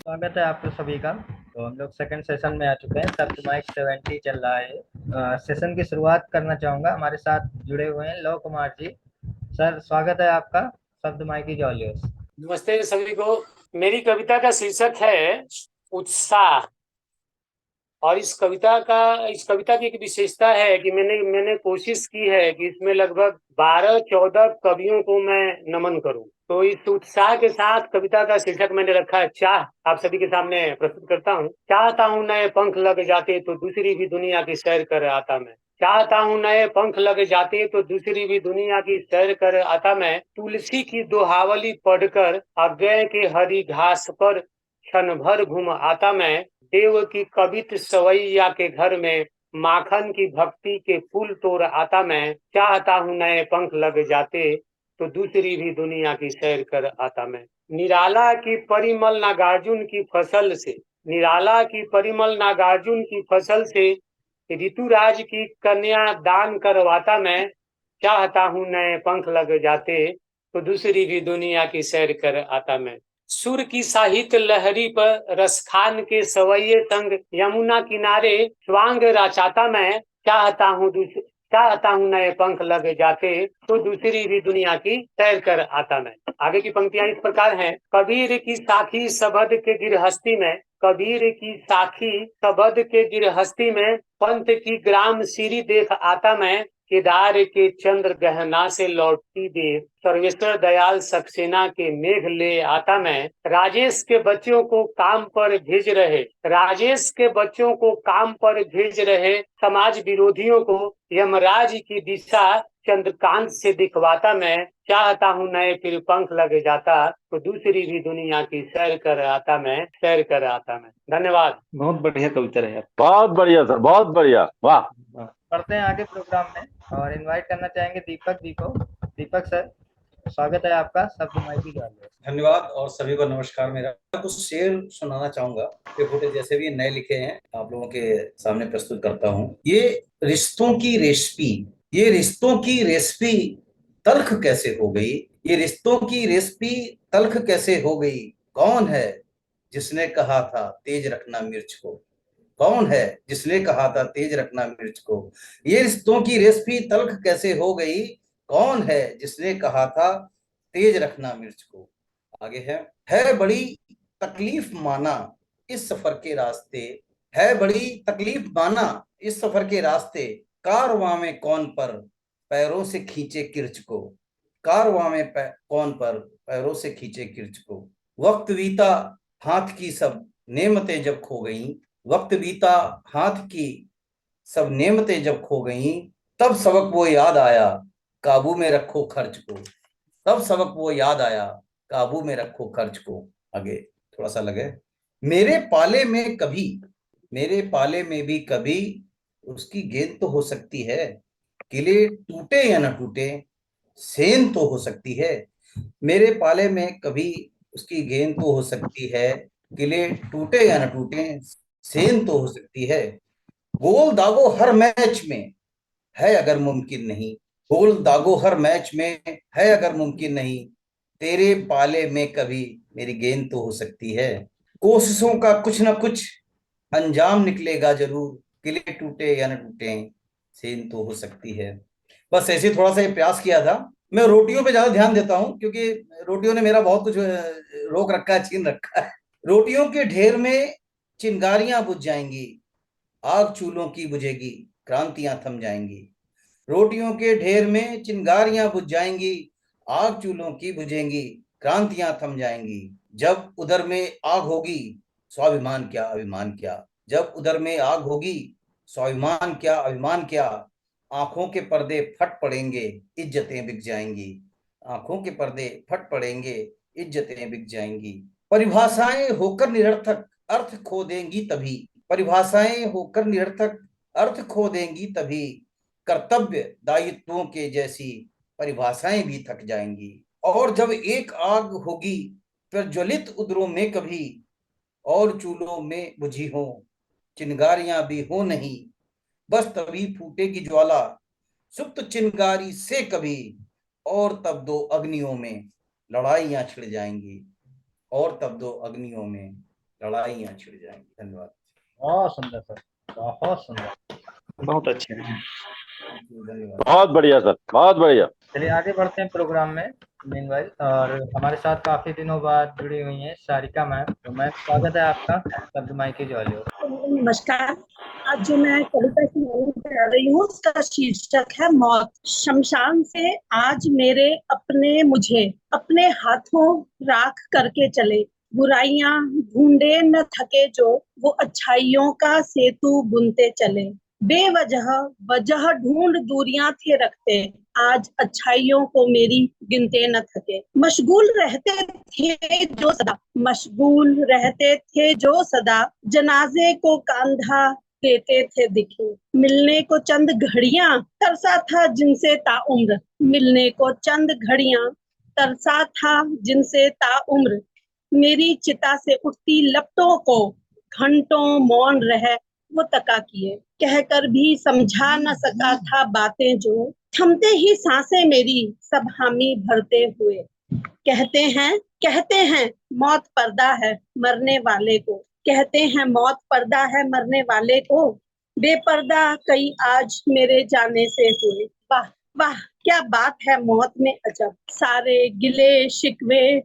स्वागत है आपको सभी का। तो हम लोग सेकंड सेशन में आ चुके हैं। शब्द माइक 70 चल रहा है। सेशन की शुरुआत करना चाहूंगा। हमारे साथ जुड़े हुए हैं लव कुमार जी। सर, स्वागत है आपका शब्द माइक की जॉलियस। नमस्ते सभी को। मेरी कविता का शीर्षक है उत्साह। और इस कविता की एक विशेषता है कि मैंने कोशिश की है कि इसमें लगभग 12-14 कवियों को मैं नमन करूं। तो इस उत्साह के साथ कविता का शीर्षक मैंने रखा है चाह। आप सभी के सामने प्रस्तुत करता हूं। चाहता हूं नए पंख लग जाते तो दूसरी भी दुनिया की सैर कर आता मैं। चाहता हूं नए पंख लग जाते तो दूसरी भी दुनिया की सैर कर आता मैं। तुलसी की दोहावली पढ़कर अज्ञे के हरी घास पर क्षण भर घूम आता मैं। देव की कवित सवैया के घर में माखन की भक्ति के फूल तोड़ आता मैं। चाहता हूं नए पंख लग जाते तो दूसरी भी दुनिया की सैर कर आता मैं। निराला की परिमल नागार्जुन की फसल से, निराला की परिमल नागार्जुन की फसल से ऋतुराज की कन्या दान करवाता मैं। चाहता हूं नए पंख लग जाते तो दूसरी भी दुनिया की सैर कर आता मैं। सुर की साहित्य लहरी पर रसखान के सवैये संग यमुना किनारे स्वांग राचाता मैं। चाहता हूं नए पंख लग जाते तो दूसरी भी दुनिया की सैर कर आता मैं। आगे की पंक्तियां इस प्रकार हैं। कबीर की साखी सबद के गिरहस्ती में, कबीर की साखी सबद के गिरहस्ती में पंथ की ग्राम सीरी देख आता मैं। केदार के चंद्र गहना से लौटती देव सर्वेश्वर दयाल सक्सेना के मेघ ले आता मैं। राजेश के बच्चों को काम पर भेज रहे, राजेश के बच्चों को काम पर भेज रहे समाज विरोधियों को यमराज की दिशा चंद्रकांत से दिखवाता मैं। चाहता हूं नए फिर पंख लग जाता तो दूसरी भी दुनिया की सैर कर आता मैं, सैर कर आता मैं। धन्यवाद। बहुत बढ़िया कविता रहे। बहुत बढ़िया सर, बहुत बढ़िया, वाह। बढ़ते हैं आगे प्रोग्राम में और इनवाइट करना चाहेंगे दीपक जी को। दीपक सर, स्वागत है आपका शब्द माइक की जॉलियस। धन्यवाद और सभी को नमस्कार। मेरा कुछ शेर सुनाना चाहूंगा। ये फुटेज जैसे भी नए लिखे हैं आप लोगों के सामने प्रस्तुत करता हूँ। ये रिश्तों की रेसिपी, ये रिश्तों की रेसिपी तल्ख कैसे हो गई, ये रिश्तों की रेसिपी तल्ख कैसे हो गई। कौन है जिसने कहा था तेज रखना मिर्च को, कौन है जिसने कहा था तेज रखना मिर्च को। ये रिश्तों की रेसिपी तल्ख कैसे हो गई, कौन है जिसने कहा था तेज रखना मिर्च को। आगे है बड़ी तकलीफ माना इस सफर के रास्ते, है बड़ी तकलीफ माना इस सफर के रास्ते। कारवां में कौन पर पैरों से खींचे किर्च को, कारवां में कौन पर पैरों से खींचे किर्च को। वक्त बीता हाथ की सब नेमतें जब खो गईं, वक्त बीता हाथ की सब नेमतें जब खो गईं, तब सबक वो याद आया काबू में रखो खर्च को, तब सबक वो याद आया काबू में रखो खर्च को। आगे थोड़ा सा लगे। मेरे पाले में कभी, मेरे पाले में भी कभी उसकी गेंद तो हो सकती है, किले टूटे या न टूटे सेंध तो हो सकती है। मेरे पाले में कभी उसकी गेंद तो हो सकती है, किले टूटे या न टूटे सेंध तो हो सकती है। गोल दागो हर मैच में है अगर मुमकिन नहीं, गोल दागो हर मैच में है अगर मुमकिन नहीं। तेरे पाले में कभी मेरी गेंद तो हो सकती है, कोशिशों का कुछ ना कुछ अंजाम निकलेगा जरूर, किले टूटे या न टूटे सेंध तो हो सकती है। बस ऐसे थोड़ा सा ये प्रयास किया था। मैं रोटियों पे ज्यादा ध्यान देता हूँ क्योंकि रोटियों ने मेरा बहुत कुछ रोक रखा है, छीन रखा है। रोटियों के ढेर में चिंगारियां बुझ जाएंगी, आग चूल्हों की बुझेगी, क्रांतियां थम जाएंगी। रोटियों के ढेर में चिंगारियां बुझ जाएंगी, आग चूल्हों की बुझेंगी, क्रांतियां थम जाएंगी। जब उधर में आग होगी स्वाभिमान क्या अभिमान क्या, जब उधर में आग होगी स्वाभिमान क्या अभिमान क्या। आंखों के पर्दे फट पड़ेंगे इज्जतें बिक जाएंगी, आंखों के पर्दे फट पड़ेंगे इज्जतें बिक जाएंगी। परिभाषाएं होकर निरर्थक अर्थ खो देंगी तभी, परिभाषाएं होकर निरर्थक अर्थ खो देंगी तभी। कर्तव्य दायित्वों के जैसी परिभाषाएं भी थक जाएंगी। और जब एक आग होगी प्रज्वलित उदरों में कभी, और चूल्हों में बुझी हो चिंगारियां भी हो नहीं, बस तभी फूटेगी ज्वाला सुप्त चिंगारी से कभी। और तब दो अग्नियों में लड़ाइयां छिड़ जाएंगी, और तब दो अग्नियों में लड़ाइयाँ छिड़ जाएंगी। धन्यवाद। बहुत सुंदर सर, बहुत सुंदर। बहुत अच्छे हैं। धन्यवाद। बहुत बढ़िया सर, बहुत बढ़िया। चलिए आगे बढ़ते हैं प्रोग्राम में मीनवाइल। और हमारे साथ काफी दिनों बाद जुड़ी हुई हैं सारिका मैम। तो मैम स्वागत है आपका, शब्द माइक की ज्वाली। नमस्कार। आज जो मैं कविता सुनाने जा रही हूँ उसका शीर्षक है मौत। शमशान से आज मेरे अपने मुझे अपने हाथों राख करके चले, बुराइयां ढूंढे न थके जो, वो अच्छाइयों का सेतु बुनते चले। बेवजह वजह ढूंढ दूरियां थे रखते, आज अच्छाइयों को मेरी गिनते न थके। मशगूल रहते थे जो सदा, मशगूल रहते थे जो सदा, जनाजे को कांधा देते थे दिखे। मिलने को चंद घड़ियां तरसा था जिनसे ताउम्र, मिलने को चंद घड़ियां तरसा था जिनसे ताउम्र। मेरी चिता से उठती लपटों को घंटों मौन रह वो तका किए, कहकर भी समझा न सका था बातें जो, थमते ही सांसें मेरी सब हामी भरते हुए। कहते हैं मौत पर्दा है मरने वाले को, कहते हैं मौत पर्दा है मरने वाले को, बेपर्दा कई आज मेरे जाने से हुए। वाह वाह क्या बात है मौत में अजब, सारे गिले शिकवे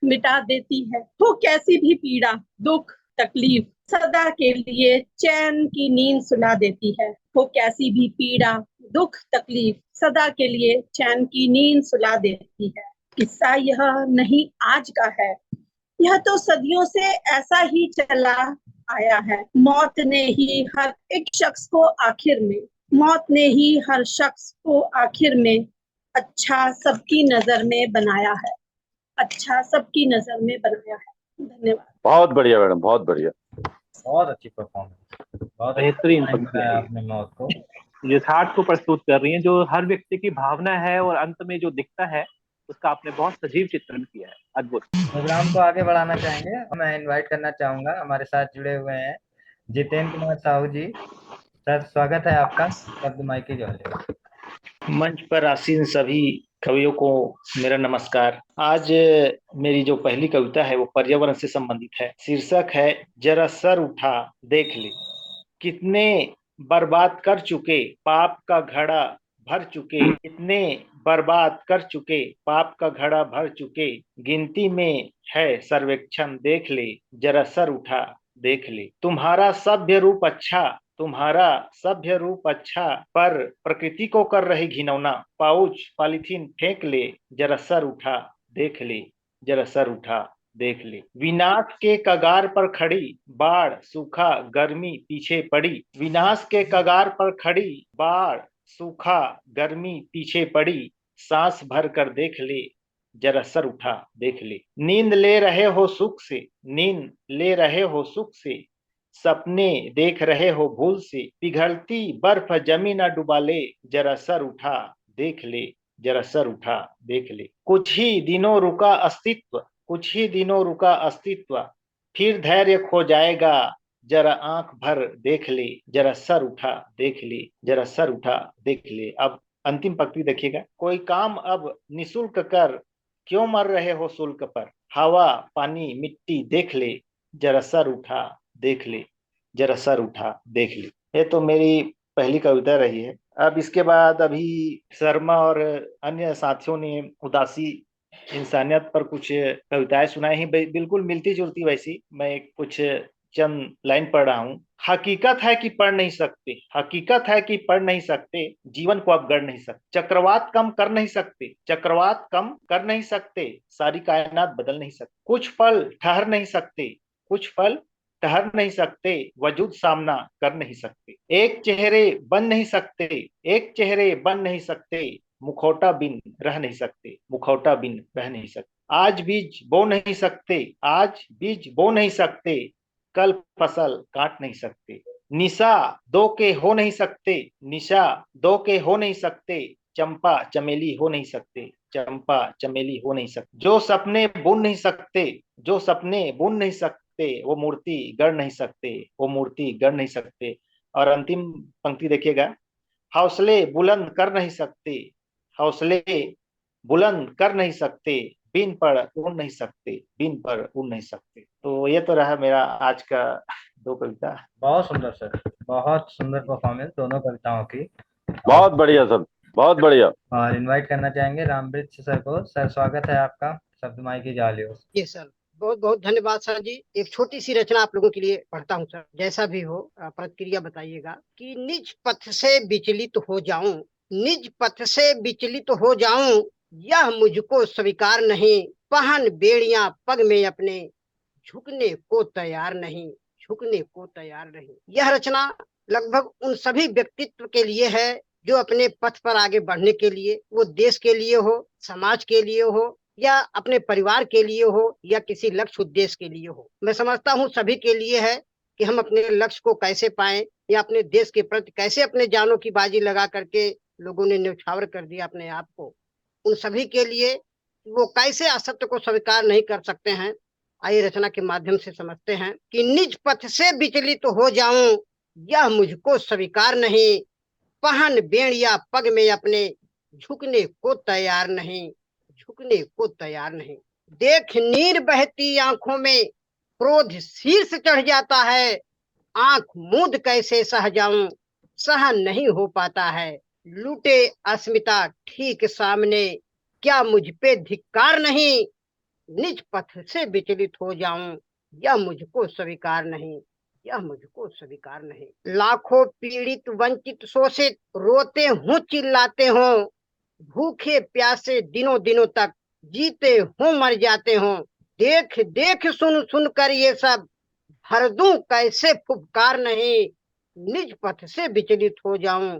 मिटा देती है वो, कैसी भी पीड़ा दुख तकलीफ सदा के लिए चैन की नींद सुला देती है वो, कैसी भी पीड़ा दुख तकलीफ सदा के लिए चैन की नींद सुला देती है। किस्सा यह नहीं आज का है, यह तो सदियों से ऐसा ही चला आया है। मौत ने ही हर एक शख्स को आखिर में, मौत ने ही हर शख्स को आखिर में अच्छा सबकी नजर में बनाया है, अच्छा सबकी नजर में बनाया है। धन्यवाद। बहुत बढ़िया मैडम, बहुत बढ़िया। बहुत अच्छी परफॉर्मेंस, बहुत बेहतरीन अच्छा पंक्तियां बनाया हैं। आपने मौत को। यथार्थ को प्रस्तुत कर रही हैं, जो हर व्यक्ति की भावना है और अंत में जो दिखता है उसका आपने बहुत सजीव चित्रण किया है। अद्भुत। प्रोग्राम को आगे बढ़ाना चाहेंगे, मैं इनवाइट करना चाहूंगा, हमारे साथ जुड़े हुए हैं जितेंद्र कुमार साहू जी। सर स्वागत है आपका, शब्द माइक की ज्वाली। मंच पर आसीन सभी कवियों को मेरा नमस्कार। आज मेरी जो पहली कविता है वो पर्यावरण से संबंधित है। शीर्षक है जरा सर उठा देख ले, कितने बर्बाद कर चुके पाप का घड़ा भर चुके, कितने बर्बाद कर चुके पाप का घड़ा भर चुके, गिनती में है सर्वेक्षण देख ले, जरा सर उठा देख ले। तुम्हारा सभ्य रूप अच्छा, तुम्हारा सभ्य रूप अच्छा, पर प्रकृति को कर रही घिनौना, पाउच पॉलीथीन फेंक ले, जरा सर उठा देख ले, जरा सर उठा देख ले। विनाश के कगार पर खड़ी बाढ़ सूखा गर्मी पीछे पड़ी, विनाश के कगार पर खड़ी बाढ़ सूखा गर्मी पीछे पड़ी, सांस भर कर देख ले, जरा सर उठा देख ले। नींद ले रहे हो सुख से, नींद ले रहे हो सुख से, सपने देख रहे हो भूल से, पिघलती बर्फ जमीन न डुबा ले, जरा सर उठा देख ले, जरा सर उठा देख ले। कुछ ही दिनों रुका अस्तित्व, कुछ ही दिनों रुका अस्तित्व, फिर धैर्य खो जाएगा, जरा आंख भर देख ले, जरा सर उठा देख ले, जरा सर उठा देख ले। अब अंतिम पंक्ति देखिएगा। कोई काम अब निशुल्क कर, क्यों मर रहे हो शुल्क पर, हवा पानी मिट्टी देख ले, जरा सर उठा देख ले, जरा सर उठा देख ले। ये तो मेरी पहली कविता रही है। अब इसके बाद अभी शर्मा और अन्य साथियों ने उदासी इंसानियत पर कुछ कविताएं सुनाई हैं, बिल्कुल मिलती जुलती वैसी। मैं कुछ चंद लाइन पढ़ रहा हूँ। हकीकत है कि पढ़ नहीं सकते, हकीकत है कि पढ़ नहीं सकते, जीवन को आप गढ़ नहीं सकते, चक्रवात कम कर नहीं सकते, चक्रवात कम कर नहीं सकते, सारी कायनात बदल नहीं सकते, कुछ पल ठहर नहीं सकते, कुछ पल ठहर नहीं सकते, वजूद सामना कर नहीं सकते, एक चेहरे बन नहीं सकते, एक चेहरे बन नहीं सकते, मुखौटा बिन रह नहीं सकते, मुखौटा बिन रह नहीं सकते। आज बीज बो नहीं सकते, आज बीज बो नहीं सकते, कल फसल काट नहीं सकते, निशा दो के हो नहीं सकते, निशा दो के हो नहीं सकते, चंपा चमेली हो नहीं सकते, चंपा चमेली हो नहीं सकते। जो सपने बुन नहीं सकते, जो सपने बुन नहीं सकते, वो मूर्ति गढ़ नहीं सकते, वो मूर्ति गढ़ नहीं सकते। और अंतिम पंक्ति देखिएगा। हौसले बुलंद कर नहीं सकते, हौसले बुलंद कर नहीं सकते, बिन पर उड़ नहीं सकते, बिन पर उड़ नहीं सकते। तो ये तो रहा मेरा आज का दो कविता। बहुत सुंदर सर, बहुत सुंदर परफॉर्मेंस दोनों कविताओं की। बहुत बढ़िया सर, बहुत बढ़िया। और इनवाइट करना चाहेंगे रामवृक्ष सर को। सर स्वागत है आपका, शब्द माई की जालियों। जी सर, बहुत बहुत धन्यवाद सर जी। एक छोटी सी रचना आप लोगों के लिए पढ़ता हूँ सर, जैसा भी हो प्रतिक्रिया बताइएगा। कि निज पथ से विचलित हो जाऊं, निज पथ से विचलित हो जाऊं, यह मुझको स्वीकार नहीं। पहन बेड़ियां पग में अपने, झुकने को तैयार नहीं, झुकने को तैयार नहीं। यह रचना लगभग उन सभी व्यक्तित्व के लिए है जो अपने पथ पर आगे बढ़ने के लिए, वो देश के लिए हो, समाज के लिए हो, या अपने परिवार के लिए हो, या किसी लक्ष्य उद्देश्य के लिए हो। मैं समझता हूँ सभी के लिए है कि हम अपने लक्ष्य को कैसे पाएं, या अपने देश के प्रति कैसे अपने जानों की बाजी लगा करके लोगों ने न्यौछावर कर दिया अपने आप को। उन सभी के लिए वो कैसे असत्य को स्वीकार नहीं कर सकते हैं, आइए रचना के माध्यम से समझते हैं। कि निज पथ से विचलित हो जाऊं, यह मुझको स्वीकार नहीं। पहन बेड़िया पग में अपने, झुकने को तैयार नहीं, झुकने को तैयार नहीं। देख नीर बहती आंखों में, क्रोध शीर्ष चढ़ जाता है। आंख मूंद कैसे सह जाऊं, सहन नहीं हो पाता है। लूटे अस्मिता ठीक सामने, क्या मुझ पे धिक्कार नहीं। निज पथ से विचलित हो जाऊं, यह मुझको स्वीकार नहीं, यह मुझको स्वीकार नहीं। लाखों पीड़ित वंचित शोषित रोते हूँ चिल्लाते हो, भूखे प्यासे दिनों दिनों तक जीते हूँ मर जाते हो। देख देख सुन सुन कर ये सब, भर दूं कैसे फुफकार नहीं। निज पथ से विचलित हो जाऊं,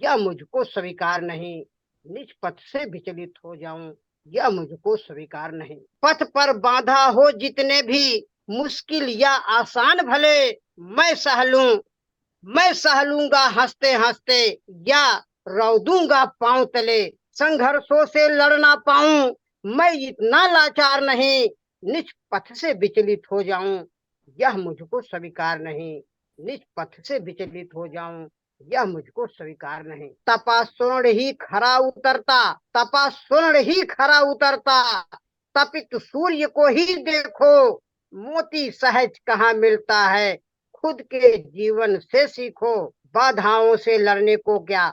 यह मुझको स्वीकार नहीं, निज पथ से विचलित हो जाऊं, यह मुझको स्वीकार नहीं। पथ पर बांधा हो जितने भी, मुश्किल या आसान भले, मैं सह लूं, मैं सह लूंगा हंसते हंसते, या रो दूंगा पांव तले। संघर्षों से लड़ ना पाऊं, मैं इतना लाचार नहीं। निज पथ से विचलित हो जाऊं, यह मुझको स्वीकार नहीं, निज पथ से विचलित हो जाऊं, यह मुझको स्वीकार नहीं। तपा स्वर्ण ही खरा उतरता, तपा स्वर्ण ही खरा उतरता, तपित सूर्य को ही देखो। मोती सहज कहाँ मिलता है, खुद के जीवन से सीखो। बाधाओं से लड़ने को क्या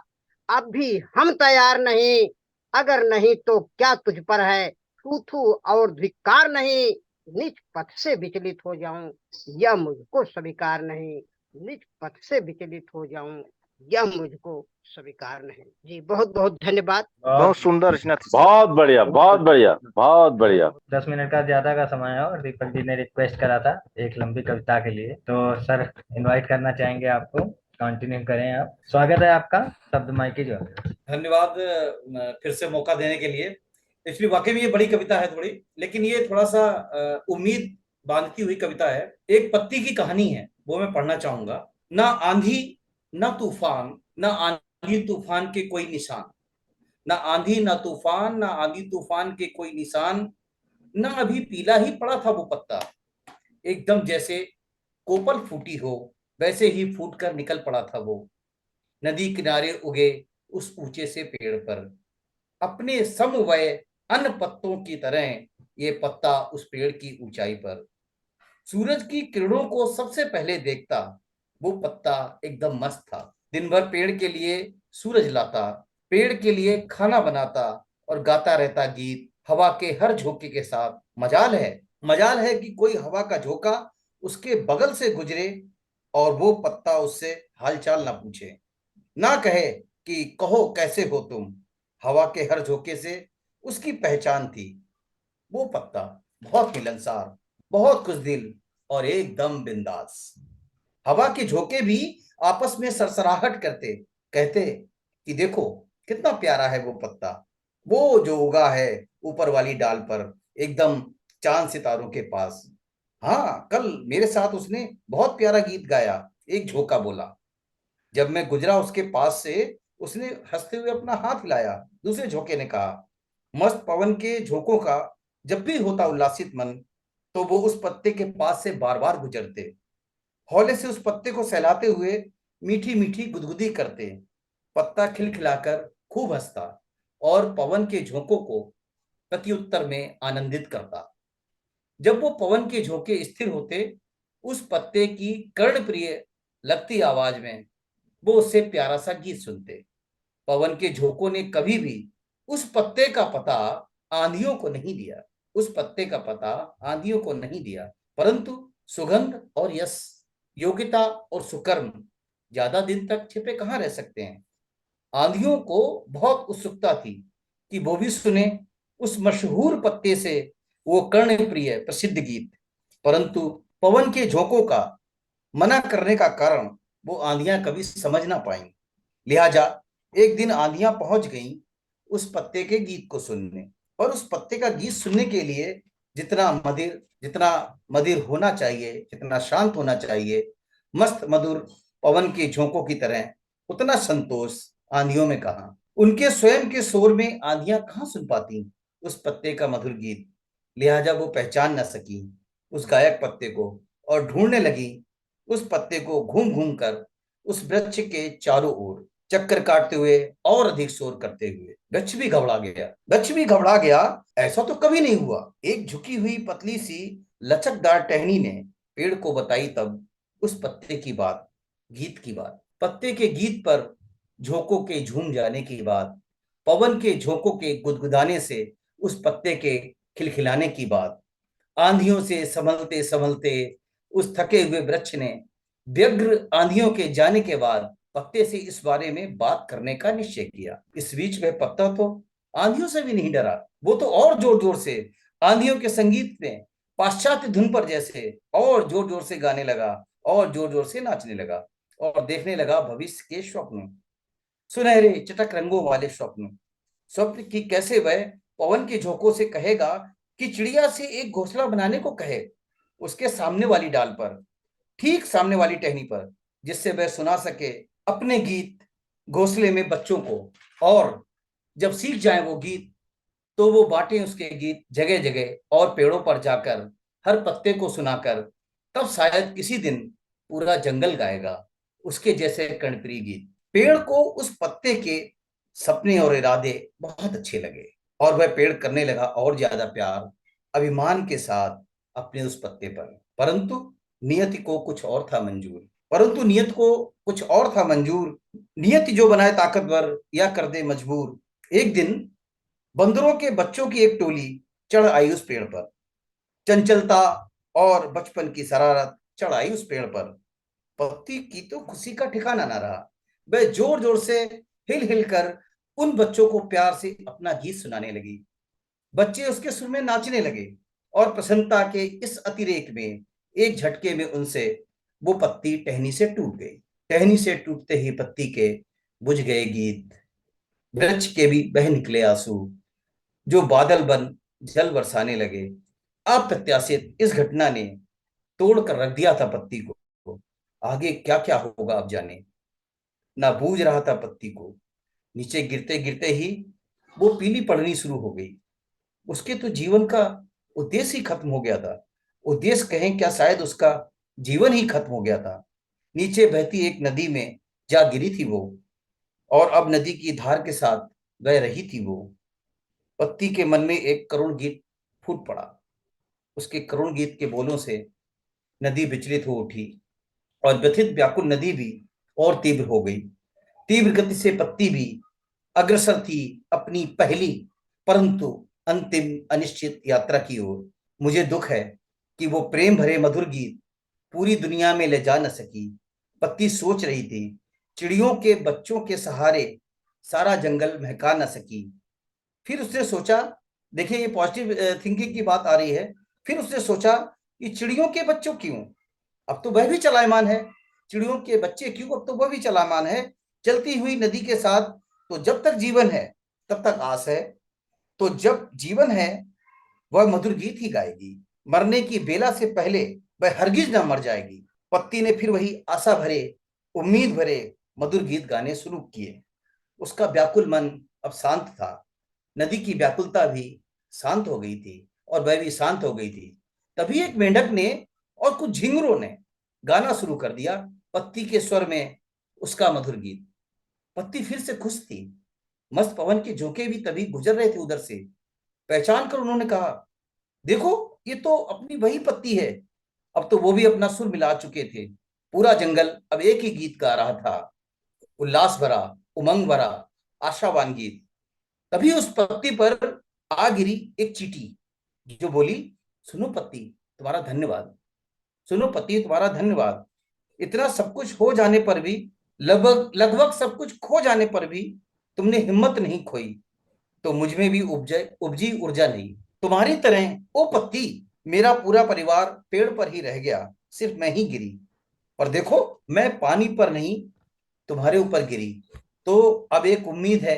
अब भी हम तैयार नहीं, अगर नहीं तो क्या तुझ पर है थू थू और धिक्कार नहीं। निज पथ से विचलित हो जाऊं, यह मुझको स्वीकार नहीं, निज पथ से विचलित हो जाऊं, यह मुझको स्वीकार नहीं। जी बहुत बहुत धन्यवाद। बहुत सुंदर रचना थी। बहुत बढ़िया, बहुत बढ़िया, बहुत बढ़िया। 10 मिनट का ज्यादा का समय है और दीपक जी ने रिक्वेस्ट करा था एक लंबी कविता के लिए, तो सर इनवाइट करना चाहेंगे आपको, कंटिन्यू करें आप। स्वागत है आपका, शब्द माई की जालियों। धन्यवाद फिर से मौका देने के लिए। एक्चुअली वाकई में ये बड़ी कविता है थोड़ी, लेकिन ये थोड़ा सा उम्मीद बांधती हुई कविता है। एक पत्ती की कहानी है, वो मैं पढ़ना चाहूंगा। ना आंधी ना तूफान, ना आंधी तूफान के कोई निशान, ना आंधी ना तूफान, ना आंधी तूफान के कोई निशान, ना अभी पीला ही पड़ा था वो पत्ता, एकदम जैसे कोपल फूटी हो वैसे ही फूट कर निकल पड़ा था वो। नदी किनारे उगे उस ऊंचे से पेड़ पर, अपने समवय अन्य पत्तों की तरह ये पत्ता उस पेड़ की ऊंचाई पर। सूरज की किरणों को सबसे पहले देखता वो पत्ता एकदम मस्त था। दिन भर पेड़ के लिए सूरज लाता, पेड़ के लिए खाना बनाता और गाता रहता गीत हवा के हर झोंके के साथ। मजाल है कि कोई हवा का झोंका उसके बगल से गुजरे और वो पत्ता उससे हालचाल ना पूछे, ना कहे कि कहो कैसे हो तुम। हवा के हर झोंके से उसकी पहचान थी वो पत्ता, बहुत मिलनसार, बहुत खुशदिल और एकदम बिंदास। हवा के झोंके भी आपस में सरसराहट करते, कहते कि देखो कितना प्यारा है वो पत्ता, वो जो उगा है ऊपर वाली डाल पर, एकदम चांद सितारों के पास। हाँ, कल मेरे साथ उसने बहुत प्यारा गीत गाया, एक झोंका बोला। जब मैं गुजरा उसके पास से, उसने हंसते हुए अपना हाथ हिलाया। दूसरे झोंके ने कहा, मस्त पवन के झोंकों का जब भी होता उल्लासित मन, तो वो उस पत्ते के पास से बार बार गुजरते, हौले से उस पत्ते को सहलाते हुए मीठी मीठी गुदगुदी करते। पत्ता खिलखिलाकर खूब हंसता और पवन के झोंकों को प्रत्युत्तर में आनंदित करता। जब वो पवन के झोंके स्थिर होते, उस पत्ते की कर्णप्रिय लगती आवाज में वो उससे प्यारा सा गीत सुनते। पवन के झोंकों ने कभी भी उस पत्ते का पता आंधियों को नहीं दिया, उस पत्ते का पता आंधियों को नहीं दिया, परंतु सुगंध और यश, योग्यता और सुकर्म ज्यादा दिन तक छिपे कहाँ रह सकते हैं। आंधियों को बहुत उत्सुकता थी कि वो भी सुने उस मशहूर पत्ते से वो कर्णप्रिय प्रसिद्ध गीत, परंतु पवन के झोंकों का मना करने का कारण वो आंधियां कभी समझ ना पाई। लिहाजा एक दिन आंधियां पहुंच गईं उस पत्ते के गीत को सुनने, और उस पत्ते का गीत सुनने के लिए जितना मधिर होना चाहिए, जितना शांत होना चाहिए, मस्त मधुर पवन के झोंकों की तरह, उतना संतोष आंधियों में कहा। उनके स्वयं के शोर में आंधियां कहाँ सुन पाती उस पत्ते का मधुर गीत। लिहाजा वो पहचान न सकी उस गायक पत्ते को और ढूंढने लगी उस पत्ते को, घूम घूम कर उस वृक्ष के चारों ओर चक्कर काटते हुए और अधिक शोर करते हुए। वृक्ष भी घबरा गया। ऐसा तो कभी नहीं हुआ। एक झुकी हुई पतली सी लचकदार टहनी ने पेड़ को बताई तब उस पत्ते की बात, गीत की बात। पत्ते के गीत पर झोंकों के झूम जाने की बात, पवन के झोंकों के गुदगुदाने से उस पत्ते के खिलखिलाने की बात। आंधियों से संभलते संभलते उस थके हुए वृक्ष ने व्यग्र आंधियों के जाने के बाद पत्ते से इस बारे में बात करने का निश्चय किया। इस बीच वह पत्ता तो आंधियों से भी नहीं डरा। वो तो और जोर जोर से आंधियों के संगीत में पाश्चात्य धुन पर जैसे और जोर जोर से गाने लगा और जोर जोर से नाचने लगा और देखने लगा भविष्य के स्वप्न, सुनहरे चटक रंगों वाले स्वप्न। स्वप्न की कैसे वह पवन के झोंकों से कहेगा कि चिड़िया से एक घोंसला बनाने को कहे उसके सामने वाली डाल पर, ठीक सामने वाली टहनी पर, जिससे वह सुना सके अपने गीत घोंसले में बच्चों को, और जब सीख जाए वो गीत तो वो बांटे उसके गीत जगह जगह और पेड़ों पर जाकर हर पत्ते को सुनाकर। तब शायद किसी दिन पूरा जंगल गाएगा उसके जैसे कर्णप्रिय गीत। पेड़ को उस पत्ते के सपने और इरादे बहुत अच्छे लगे और वह पेड़ करने लगा और ज्यादा प्यार अभिमान के साथ अपने उस पत्ते पर। परंतु नियति को कुछ और था मंजूर। नियति जो बनाए ताकतवर या कर दे मजबूर। एक दिन बंदरों के बच्चों की एक टोली चढ़ आई उस पेड़ पर। चंचलता और बचपन की शरारत चढ़ आई उस पेड़ पर। पत्ती की तो खुशी का ठिकाना ना रहा। वह जोर जोर से हिल हिल कर उन बच्चों को प्यार से अपना गीत सुनाने लगी। बच्चे उसके सुर में नाचने लगे और प्रसन्नता के इस अतिरेक में एक झटके में उनसे वो पत्ती टहनी से टूट गई। टहनी से टूटते ही पत्ती के बुझ गए गीत, वृक्ष के भी बह निकले आंसू जो बादल बन जल बरसाने लगे। अप्रत्याशित इस घटना ने तोड़ कर रख दिया था पत्ती को। आगे क्या क्या होगा अब जाने। ना बूझ रहा था पत्ती को। नीचे गिरते गिरते ही वो पीली पड़नी शुरू हो गई। उसके तो जीवन का उद्देश्य ही खत्म हो गया था। उद्देश्य कहें क्या, शायद उसका जीवन ही खत्म हो गया था। नीचे बहती एक नदी में जा गिरी थी वो, और अब नदी की धार के साथ बह रही थी वो। पत्ती के मन में एक करुण गीत फूट पड़ा। उसके करुण गीत के बोलों से नदी विचलित हो उठी और व्यथित व्याकुल नदी भी और तीव्र हो गई। तीव्र गति से पत्ती भी अग्रसर थी अपनी पहली परंतु अंतिम अनिश्चित यात्रा की ओर। मुझे दुख है कि वो प्रेम भरे मधुर गीत पूरी दुनिया में ले जा न सकी। पत्ती सोच रही थी चिड़ियों के बच्चों के सहारे सारा जंगल महका न सकी। फिर उसने सोचा, देखिए ये पॉजिटिव थिंकिंग की बात आ रही है। फिर उसने सोचा कि चिड़ियों के बच्चों क्यों, अब तो वह भी चलायमान है। चिड़ियों के बच्चे क्यों, अब तो वह भी चलायमान है चलती हुई नदी के साथ। तो जब तक जीवन है तब तक आस है। तो जब जीवन है वह मधुर गीत ही गाएगी। मरने की बेला से पहले वह हरगिज न मर जाएगी। पत्ती ने फिर वही आशा भरे उम्मीद भरे मधुर गीत गाने शुरू किए। उसका व्याकुल मन अब शांत था। नदी की व्याकुलता भी शांत हो गई थी और वह भी शांत हो गई थी। तभी एक मेंढक ने और कुछ झिंगुरों ने गाना शुरू कर दिया, पत्ती के स्वर में उसका मधुर गीत। पत्ती फिर से खुश थी। मस्त पवन के झोंके भी तभी गुजर रहे थे उधर से। पहचान कर उन्होंने कहा, देखो ये तो अपनी वही पत्ती है। अब तो वो भी अपना सुर मिला चुके थे। पूरा जंगल अब एक ही गीत गा रहा था, उल्लास भरा, उमंग भरा, आशावान गीत। तभी उस पत्ती पर आ गिरी एक चींटी, जो बोली, सुनो पत्ती, तुम्हारा धन्यवाद। सुनो पत्ती, तुम्हारा धन्यवाद। इतना सब कुछ हो जाने पर भी, लगभग लगभग सब कुछ खो जाने पर भी तुमने हिम्मत नहीं खोई, तो मुझ में भी उपजी ऊर्जा नहीं। तुम्हारी तरह ओ पत्ती, मेरा पूरा परिवार पेड़ पर ही रह गया, सिर्फ मैं ही गिरी। और देखो, मैं पानी पर नहीं, तुम्हारे ऊपर गिरी। तो अब एक उम्मीद है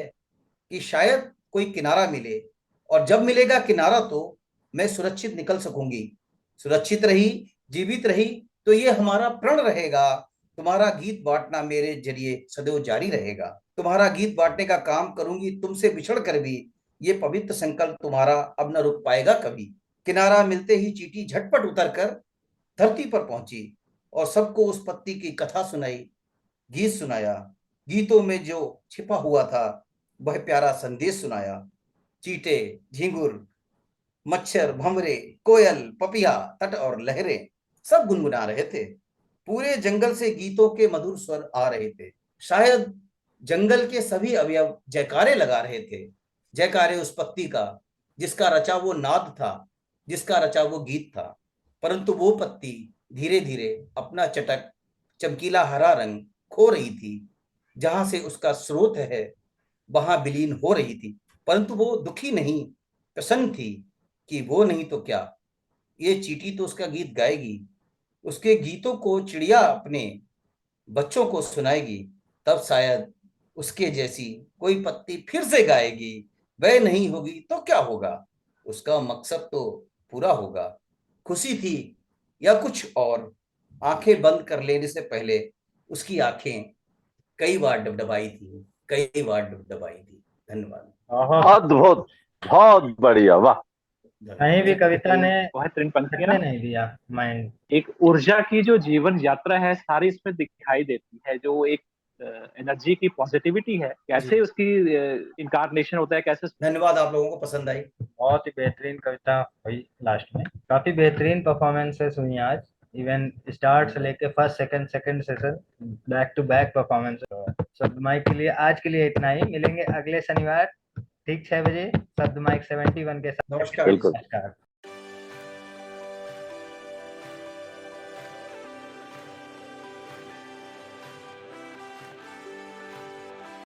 कि शायद कोई किनारा मिले, और जब मिलेगा किनारा तो मैं सुरक्षित निकल सकूंगी। सुरक्षित रही, जीवित रही, तो ये हमारा प्रण रहेगा। तुम्हारा गीत बांटना मेरे जरिए सदैव जारी रहेगा। तुम्हारा गीत बांटने का काम करूंगी, तुमसे बिछड़ कर भी। ये पवित्र संकल्प तुम्हारा अब न रुक पाएगा कभी। किनारा मिलते ही चींटी झटपट उतरकर धरती पर पहुंची और सबको उस पत्ती की कथा सुनाई, गीत सुनाया। गीतों में जो छिपा हुआ था वह प्यारा संदेश सुनाया। चींटे, झींगुर, मच्छर, भंवरे, कोयल, पपिया, तट और लहरें सब गुनगुना रहे थे। पूरे जंगल से गीतों के मधुर स्वर आ रहे थे। शायद जंगल के सभी अवयव जयकारे लगा रहे थे। जयकारे उस पत्ती का, जिसका रचा वो नाद था, जिसका रचा वो गीत था। परंतु वो पत्ती धीरे धीरे अपना चटक चमकीला हरा रंग खो रही थी। जहां से उसका स्रोत है वहां विलीन हो रही थी। परंतु वो दुखी नहीं, प्रसन्न थी कि वो नहीं तो क्या, ये चींटी तो उसका गीत गाएगी। उसके गीतों को चिड़िया अपने बच्चों को सुनाएगी। तब शायद उसके जैसी कोई पत्ती फिर से गाएगी। वह नहीं होगी तो क्या होगा, उसका मकसद तो पूरा होगा। खुशी थी या कुछ और, आंखें बंद कर लेने से पहले उसकी आंखें कई बार डबडबाई थी, कई बार डबडबाई थी। धन्यवाद। अद्भुत, बहुत बढ़िया, वाह। कहीं भी कविता ने बेहतरीन पंक्ति है ना। नहीं दिया माइंड। एक ऊर्जा की जो जीवन यात्रा है सारी इसमें दिखाई देती है, जो एक एनर्जी की पॉजिटिविटी है, कैसे उसकी इनकारनेशन होता है, कैसे। धन्यवाद, आप लोगों को पसंद आई। बहुत ही बेहतरीन कविता हुई लास्ट में। काफी बेहतरीन परफॉर्मेंसेस हुई आज, इवन स्टार्ट से लेके first second session back to back performance. शब्द माइक के लिए आज के लिए इतना ही। मिलेंगे अगले शनिवार ठीक 6 बजे शब्द माइक 71 के साथ। नमस्कार। बिल्कुल। नमस्कार।